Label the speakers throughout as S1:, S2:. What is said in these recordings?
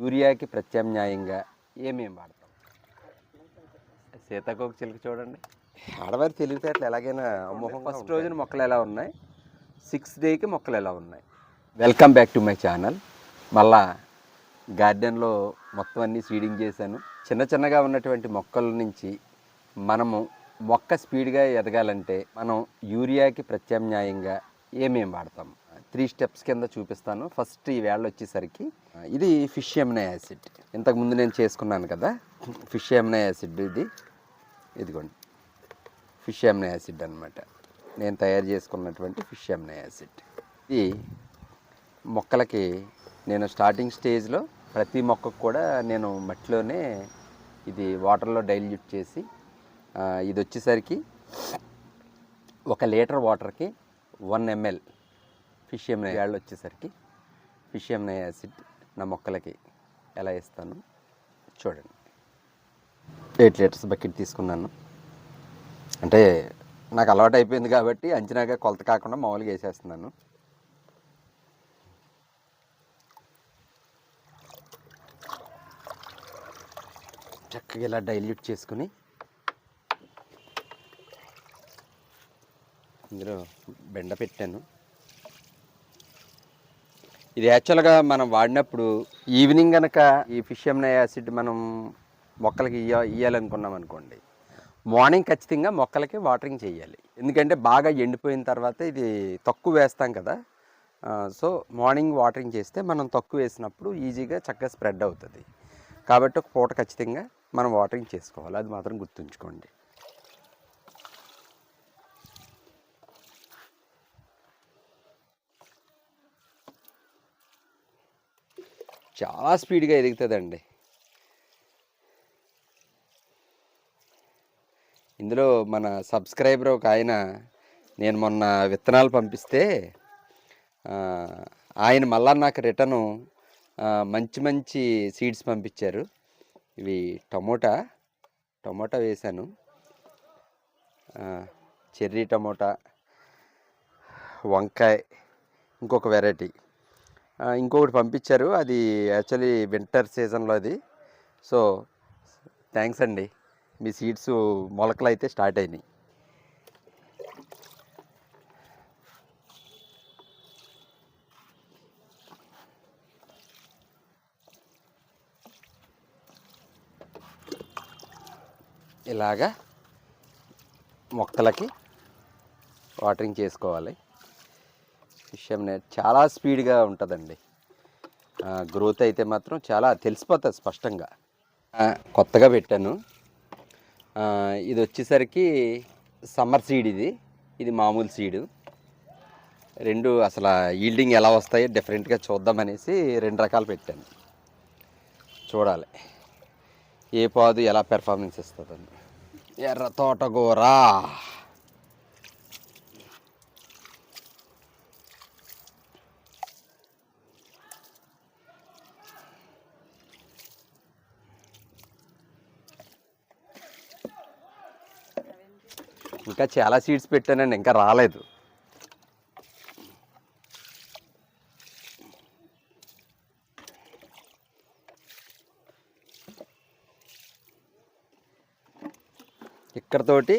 S1: యూరియాకి ప్రత్యామ్నాయంగా ఏమేమి వాడతాం? సీతాకోక చిలుక చూడండి, ఆడవారి తెలివితేటలు ఎలాగైనా అమోఘంగా ఫస్ట్ రోజున మొక్కలు ఎలా ఉన్నాయి, 6th డేకి మొక్కలు ఎలా ఉన్నాయి. Welcome back to my channel. మళ్ళా గార్డెన్లో మొత్తం అన్నీ సీడింగ్ చేశాను. చిన్న చిన్నగా ఉన్నటువంటి మొక్కల నుంచి మనము మొక్క స్పీడ్గా ఎదగాలంటే మనం యూరియాకి ప్రత్యామ్నాయంగా ఏమేమి వాడతాం? 3 స్టెప్స్ కింద చూపిస్తాను. ఫస్ట్ ఈ వేళ వచ్చేసరికి ఇది ఫిష్ ఎమినో యాసిడ్. ఇంతకుముందు నేను చేసుకున్నాను కదా ఫిష్ ఎమినో యాసిడ్. ఇదిగోండి ఫిష్ ఎమినో యాసిడ్ అనమాట. నేను తయారు చేసుకున్నటువంటి ఫిష్ ఎమినో యాసిడ్. ఇది మొక్కలకి నేను స్టార్టింగ్ స్టేజ్లో ప్రతి మొక్కకు కూడా నేను మట్టిలోనే ఇది వాటర్లో డైల్యూట్ చేసి, ఇది వచ్చేసరికి 1 లీటర్ వాటర్కి 1 ml ఫిష్ ఎమినో యాసిడ్ వచ్చేసరికి ఫిష్ ఎమినో యాసిడ్ నా మొక్కలకి ఎలా ఇస్తాను చూడండి. 8 లీటర్స్ బకెట్ తీసుకున్నాను. అంటే నాకు అలవాటు అయిపోయింది కాబట్టి అంచనాగా కొలత కాకుండా మామూలుగా వేసేస్తున్నాను. చక్కగా ఇలా డైల్యూట్ చేసుకుని ఇందులో బెండ పెట్టాను. ఇది యాక్చువల్గా మనం వాడినప్పుడు ఈవినింగ్ కనుక ఈ ఫిష్ ఎమినో యాసిడ్ మనం మొక్కలకి ఇవ్వాలనుకున్నాం అనుకోండి, మార్నింగ్ ఖచ్చితంగా మొక్కలకి వాటరింగ్ చేయాలి. ఎందుకంటే బాగా ఎండిపోయిన తర్వాత ఇది తక్కువ వేస్తాం కదా, సో మార్నింగ్ వాటరింగ్ చేస్తే మనం తక్కువ వేసినప్పుడు ఈజీగా చక్కగా స్ప్రెడ్ అవుతుంది. కాబట్టి ఒక పూట ఖచ్చితంగా మనం వాటరింగ్ చేసుకోవాలి, అది మాత్రం గుర్తుంచుకోండి. చాలా స్పీడ్గా ఎదుగుతుందండి. ఇందులో మన సబ్స్క్రైబర్ ఒక ఆయన, నేను మొన్న విత్తనాలు పంపిస్తే ఆయన మళ్ళా నాకు రిటర్ను మంచి మంచి సీడ్స్ పంపించారు. ఇవి టమోటా వేశాను, చెర్రీ టమోటా, వంకాయ, ఇంకొక వెరైటీ ఇంకొకటి పంపించారు. అది యాక్చువల్లీ వింటర్ సీజన్లో అది. సో థ్యాంక్స్ అండి, మీ సీడ్స్ మొలకలు అయితే స్టార్ట్ అయినాయి. ఇలాగా మొక్కలకి వాటరింగ్ చేసుకోవాలి. విషయం చాలా స్పీడ్గా ఉంటుందండి. గ్రోత్ అయితే మాత్రం చాలా తెలిసిపోతుంది స్పష్టంగా. కొత్తగా పెట్టాను. ఇది వచ్చేసరికి సమ్మర్ సీడ్, ఇది మామూలు సీడు. రెండు అసలు ఈల్డింగ్ ఎలా వస్తాయో డిఫరెంట్గా చూద్దామనేసి 2 రకాలు పెట్టాను. చూడాలి ఏ పాదు ఎలా పెర్ఫార్మెన్స్ ఇస్తుందని. ఎర్ర తోటకూర, ఇంకా చాలా సీడ్స్ పెట్టానండి, ఇంకా రాలేదు. ఇక్కడతోటి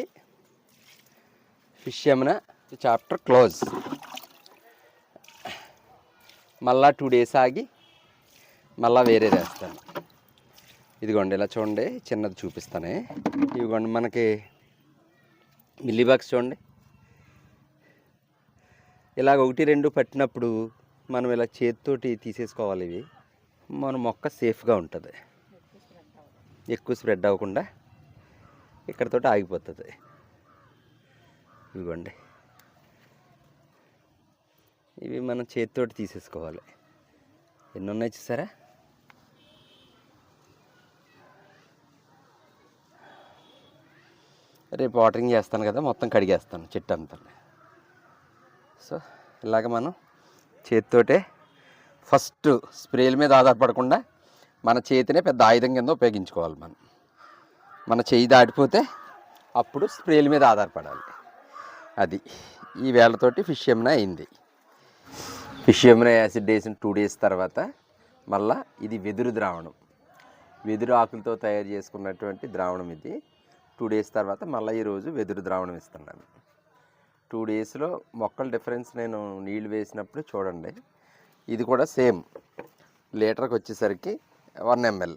S1: ఫిష్ ఎమినో చాప్టర్ క్లోజ్. మళ్ళా 2 డేస్ ఆగి మళ్ళీ వేరే వేస్తాను. ఇదిగోండి ఇలా చూడండి, చిన్నది చూపిస్తానే. ఇదిగోండి మనకి మిల్లీబాగ్స్ చూడండి. ఇలాగ 1, 2 పట్టినప్పుడు మనం ఇలా చేతితోటి తీసేసుకోవాలి. ఇవి మన మొక్క సేఫ్గా ఉంటుంది, ఎక్కువ స్ప్రెడ్ అవ్వకుండా ఇక్కడతోటి ఆగిపోతుంది. ఇదిగోండి ఇవి మనం చేతితోటి తీసేసుకోవాలి. ఎన్ని ఉన్నాయి చూసారా? రేపు వాటరింగ్ చేస్తాను కదా, మొత్తం కడిగేస్తాను చెట్టు అంతా. సో ఇలాగ మనం చేతితోటే ఫస్ట్ స్ప్రేల మీద ఆధారపడకుండా మన చేతినే పెద్ద ఆయుధం కింద ఉపయోగించుకోవాలి. మన చేయి దాటిపోతే అప్పుడు స్ప్రేల మీద ఆధారపడాలి. అది ఈ వేళతోటి ఫిష్ ఎమినో అయింది. ఫిష్ ఎమినో యాసిడ్ వేసిన 2 డేస్ తర్వాత మళ్ళా ఇది వెదురు ద్రావణం, వెదురు ఆకులతో తయారు చేసుకున్నటువంటి ద్రావణం ఇది. 2 డేస్ తర్వాత మళ్ళీ ఈరోజు వెదురు ద్రావణం ఇస్తున్నాను. 2 డేస్లో మొక్కల డిఫరెన్స్ నేను నీళ్ళు వేసినప్పుడు చూడండి. ఇది కూడా సేమ్ లీటర్కి వచ్చేసరికి 1 ml.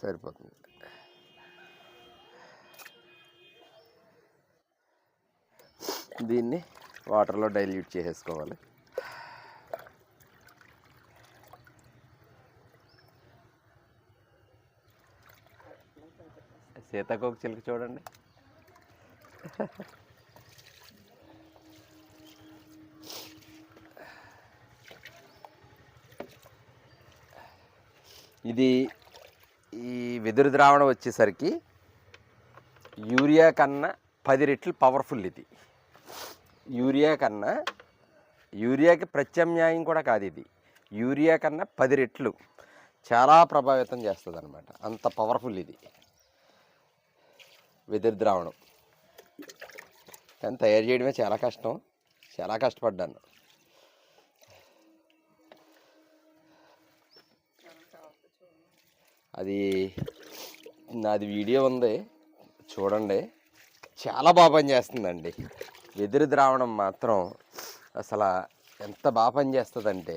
S1: సరిపోతుంది. దీన్ని వాటర్లో డైల్యూట్ చేసేసుకోవాలి. సీతాకోక చిలుక చూడండి, ఇది ఈ వెదురు ద్రావణం వచ్చేసరికి యూరియా కన్నా 10 రెట్లు పవర్ఫుల్. ఇది యూరియాకి ప్రత్యామ్నాయం కూడా కాదు. ఇది యూరియా కన్నా 10 రెట్లు చాలా ప్రభావితం చేస్తుంది అన్నమాట. అంత పవర్ఫుల్ ఇది వెదురు ద్రావణం. కానీ తయారు చేయడమే చాలా కష్టం, చాలా కష్టపడ్డాను. అది నాది వీడియో ఉంది చూడండి, చాలా బాగా పనిచేస్తుందండి. వెదురు ద్రావణం మాత్రం అసలు ఎంత బాగా పనిచేస్తుందంటే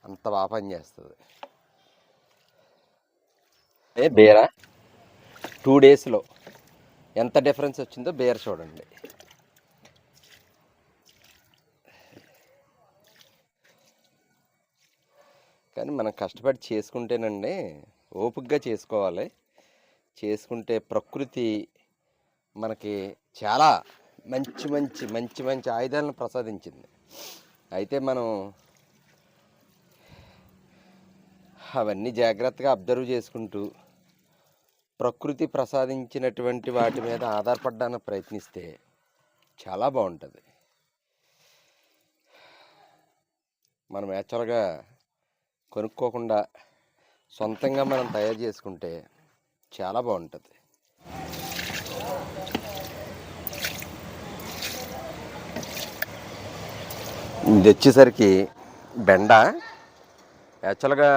S1: అంత బాగా పనిచేస్తుంది. బేర 2 డేస్లో ఎంత డిఫరెన్స్ వచ్చిందో బేర చూడండి. కానీ మనం కష్టపడి చేసుకుంటేనండి, ఓపికగా చేసుకోవాలి. చేసుకుంటే ప్రకృతి మనకి చాలా మంచి మంచి మంచి మంచి ఆయుధాలను ప్రసాదించింది. అయితే మనం అవన్నీ జాగ్రత్తగా అబ్జర్వ్ చేసుకుంటూ ప్రకృతి ప్రసాదించినటువంటి వాటి మీద ఆధారపడడానికి ప్రయత్నిస్తే చాలా బాగుంటుంది. మనం యాక్చువల్గా కొనుక్కోకుండా సొంతంగా మనం తయారు చేసుకుంటే చాలా బాగుంటుంది. ఇది వచ్చేసరికి బెండ. యాక్చువల్గా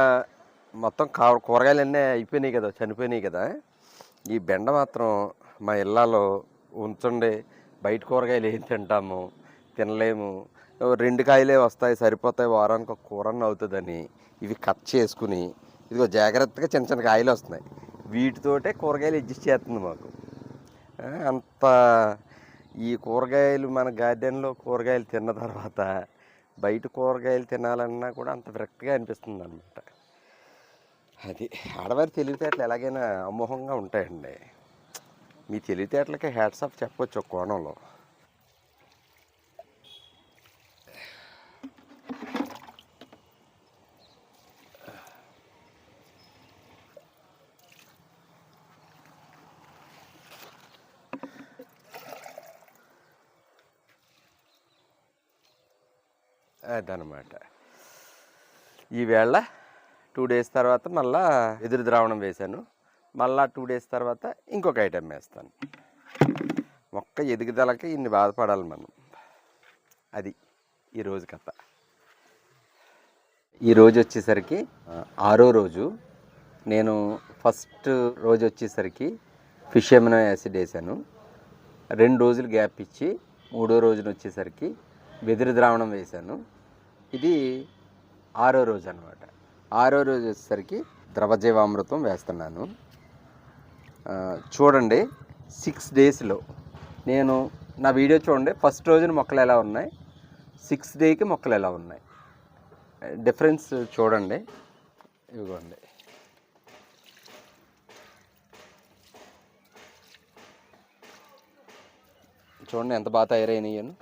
S1: మొత్తం కూరగాయలు అన్నీ అయిపోయినాయి కదా, చనిపోయినాయి కదా. ఈ బెండ మాత్రం మా ఇళ్ళలో ఉంచండి, బయట కూరగాయలు ఏం తింటాము, తినలేము, 2 కాయలే వస్తాయి సరిపోతాయి, వారానికి ఒక కూరన్న అవుతుందని ఇవి కట్ చేసుకుని ఇదిగో జాగ్రత్తగా చిన్న చిన్న కాయలు వస్తున్నాయి, వీటితోటే కూరగాయలు అడ్జస్ట్ చేస్తుంది మాకు. అంత ఈ కూరగాయలు మన గార్డెన్లో కూరగాయలు తిన్న తర్వాత బయట కూరగాయలు తినాలన్నా కూడా అంత విరక్తిగా అనిపిస్తుంది అన్నమాట. అది ఆడవారి తెలివితేటలు ఎలాగైనా అమోఘంగా ఉంటాయండి. మీ తెలివితేటలకి హ్యాట్స్ ఆఫ్ చెప్పొచ్చు ఒక కోణంలో. అదనమాట. ఈవేళ 2 డేస్ తర్వాత మళ్ళా వెదురు ద్రావణం వేశాను. మళ్ళా 2 డేస్ తర్వాత ఇంకొక ఐటెం వేస్తాను. మొక్క ఎదుగుదలకి ఇన్ని బాధపడాలి మనం. అది ఈరోజు కథ. ఈరోజు వచ్చేసరికి 6వ రోజు. నేను ఫస్ట్ రోజు వచ్చేసరికి ఫిష్ ఎమినో యాసిడ్ వేసాను. 2 రోజులు గ్యాప్ ఇచ్చి 3వ రోజున వచ్చేసరికి వెదురు ద్రావణం వేశాను. ఇది 6వ రోజు అనమాట. 6వ రోజు వచ్చేసరికి ద్రవజీవామృతం వేస్తున్నాను. చూడండి 6 డేస్లో నేను నా వీడియో చూడండి. ఫస్ట్ రోజున మొక్కలు ఎలా ఉన్నాయి, 6th డేకి మొక్కలు ఎలా ఉన్నాయి, డిఫరెన్స్ చూడండి. ఇదిగోండి, చూడండి ఎంత బాగా తయారైనాయను.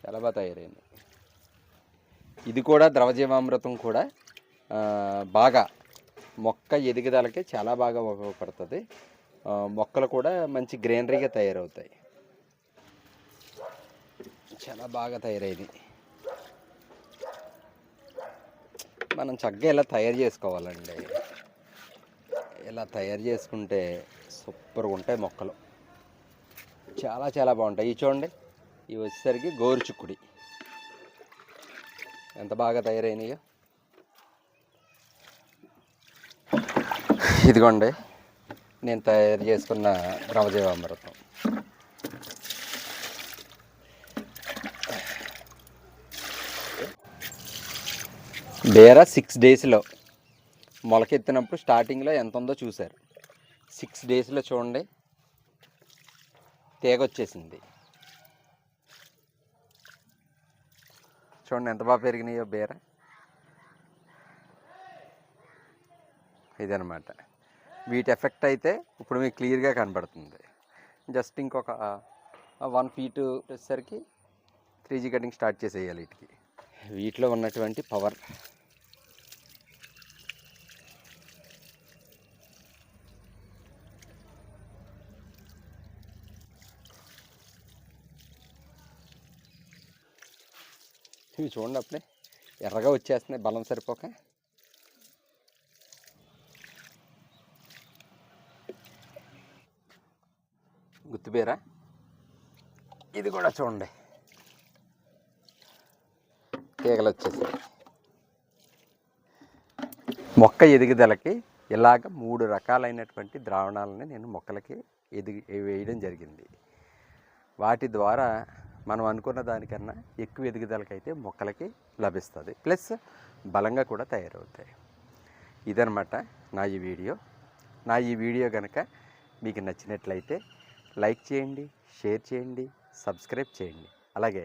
S1: చాలా బాగా తయారైంది. ఇది కూడా ద్రవజీవామృతం కూడా బాగా మొక్క ఎదుగుదలకి చాలా బాగా ఉపయోగపడుతుంది. మొక్కలు కూడా మంచి గ్రీనరీగా తయారవుతాయి. చాలా బాగా తయారైంది. మనం చక్కగా ఇలా తయారు చేసుకోవాలండి. ఇలా తయారు చేసుకుంటే సూపర్గా ఉంటాయి మొక్కలు, చాలా చాలా బాగుంటాయి. ఇవి చూడండి, ఇవి వచ్చేసరికి గోరుచిక్కుడి ఎంత బాగా తయారైనాయో. ఇదిగోండి నేను తయారు చేసుకున్న ద్రవజీవామృతం. బేర 6 డేస్లో మొలకెత్తినప్పుడు స్టార్టింగ్లో ఎంత ఉందో చూశారు. 6 డేస్లో చూడండి తీగ వచ్చేసింది. చూడండి ఎంత బాగా పెరిగినాయో బేర. ఇదనమాట వీటి ఎఫెక్ట్ అయితే ఇప్పుడు మీకు క్లియర్గా కనబడుతుంది. జస్ట్ ఇంకొక 1 ఫీట్ వచ్చేసరికి 3G కటింగ్ స్టార్ట్ చేసేయాలి. వీటిలో ఉన్నటువంటి పవర్. ఇవి చూడండి అప్పుడే ఎర్రగా వచ్చేస్తున్నాయి బలం సరిపోక. గుత్తిబీర ఇది కూడా చూడండి తీగలు వచ్చేసాయి. మొక్క ఎదుగుదలకి ఇలాగ 3 రకాలైనటువంటి ద్రావణాలని నేను మొక్కలకి వేయడం జరిగింది. వాటి ద్వారా మనం అనుకున్న దానికన్నా ఎక్కువ ఎదుగుదలకైతే మొక్కలకి లభిస్తుంది, ప్లస్ బలంగా కూడా తయారవుతాయి. ఇదనమాట నా ఈ వీడియో కనుక మీకు నచ్చినట్లయితే లైక్ చేయండి, షేర్ చేయండి, సబ్స్క్రైబ్ చేయండి, అలాగే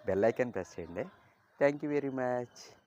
S1: బెల్ ఐకాన్ ప్రెస్ చేయండి. Thank you very much.